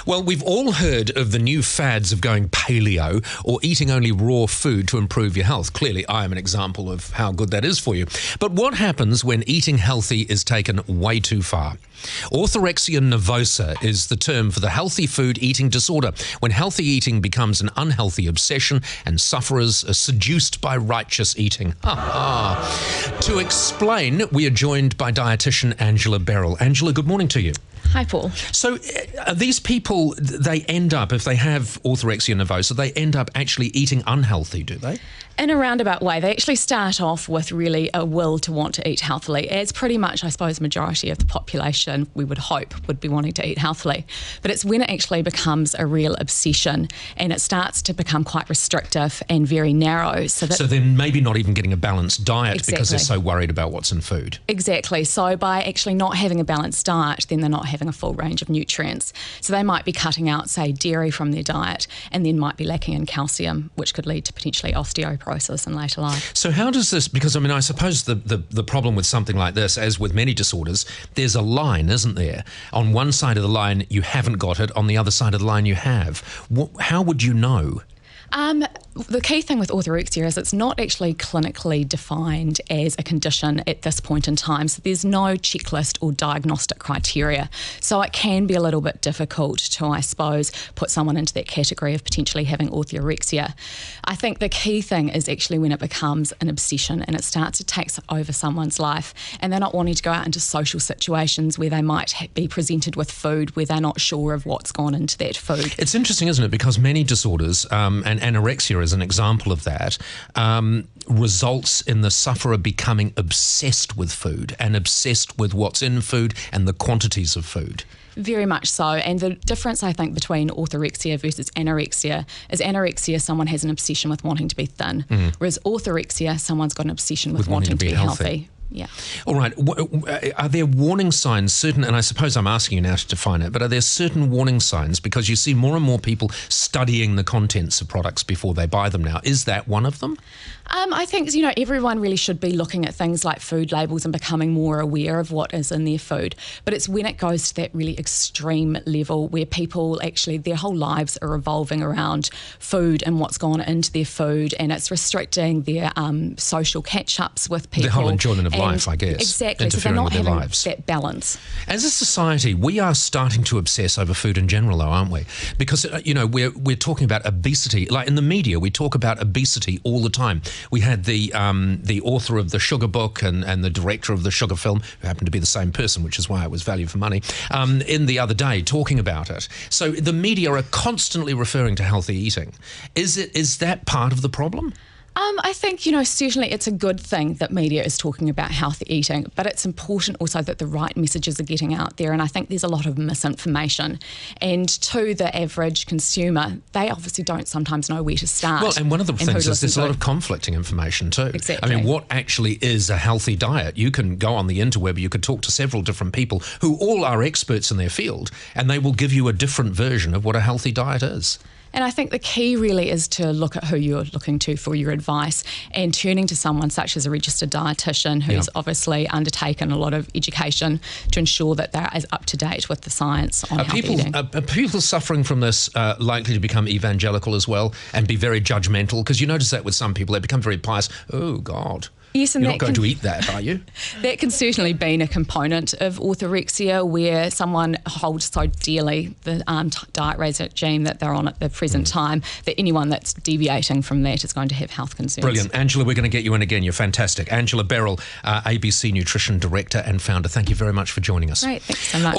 Well, we've all heard of the new fads of going paleo or eating only raw food to improve your health. Clearly, I am an example of how good that is for you. But what happens when eating healthy is taken way too far? Orthorexia nervosa is the term for the healthy food eating disorder, when healthy eating becomes an unhealthy obsession and sufferers are seduced by righteous eating. To explain, we are joined by Dietician Angela Berrill. Angela, good morning to you. Hi, Paul. So these people, they end up, if they have orthorexia nervosa, they end up actually eating unhealthy, do they? In a roundabout way, they actually start off with really a will to want to eat healthily, as pretty much, I suppose, majority of the population, we would hope, would be wanting to eat healthily. But it's when it actually becomes a real obsession and it starts to become quite restrictive and very narrow. So they're maybe not even getting a balanced diet because they're Exactly. so worried about what's in food. Exactly. So by actually not having a balanced diet, then they're not having a full range of nutrients. So they might be cutting out, say, dairy from their diet and then might be lacking in calcium, which could lead to potentially osteoporosis in later life. So how does this, because I mean, I suppose the problem with something like this, as with many disorders, there's a line, isn't there? On one side of the line, you haven't got it. On the other side of the line, you have. How would you know? The key thing with orthorexia is it's not actually clinically defined as a condition at this point in time. So there's no checklist or diagnostic criteria. So it can be a little bit difficult to, I suppose, put someone into that category of potentially having orthorexia. I think the key thing is actually when it becomes an obsession and it starts to take over someone's life and they're not wanting to go out into social situations where they might be presented with food where they're not sure of what's gone into that food. It's interesting, isn't it? Because many disorders, and anorexia is an example of that, results in the sufferer becoming obsessed with food and obsessed with what's in food and the quantities of food. Very much so. And the difference, I think, between orthorexia versus anorexia is anorexia, someone has an obsession with wanting to be thin, whereas orthorexia, someone's got an obsession with wanting to be healthy. Yeah. All right. Are there warning signs, certain, and I suppose I'm asking you now to define it, but are there certain warning signs? Because you see more and more people studying the contents of products before they buy them now. Is that one of them? I think, everyone really should be looking at things like food labels and becoming more aware of what is in their food. But it's when it goes to that really extreme level where people actually, their whole lives are revolving around food and what's gone into their food, and it's restricting their social catch-ups with people. The whole enjoyment of life, I guess. Exactly. So they're not having lives. that balance. As a society, we are starting to obsess over food in general, though, aren't we? Because, we're talking about obesity. Like in the media, we talk about obesity all the time. We had the author of the Sugar book and the director of the Sugar film, who happened to be the same person, which is why it was value for money, in the other day talking about it. So the media are constantly referring to healthy eating. Is that part of the problem? I think, certainly it's a good thing that media is talking about healthy eating, but it's important also that the right messages are getting out there. And I think there's a lot of misinformation. And to the average consumer, they obviously don't sometimes know where to start. Well, and one of the things is there's a lot of conflicting information too. Exactly. I mean, what actually is a healthy diet? You can go on the interweb, you could talk to several different people who all are experts in their field, and they will give you a different version of what a healthy diet is. And I think the key really is to look at who you're looking to for your advice and turning to someone such as a registered dietitian who's obviously undertaken a lot of education to ensure that they're as up to date with the science on healthy eating. Are people suffering from this likely to become evangelical as well and be very judgmental? Because you notice that with some people, they become very pious. Oh, God. Yes, and you're not going to eat that, are you? That can certainly be a component of orthorexia where someone holds so dearly the diet regime that they're on at the present time that anyone that's deviating from that is going to have health concerns. Brilliant. Angela, we're going to get you in again. You're fantastic. Angela Berrill, ABC Nutrition Director and Founder. Thank you very much for joining us. Great. Thanks so much.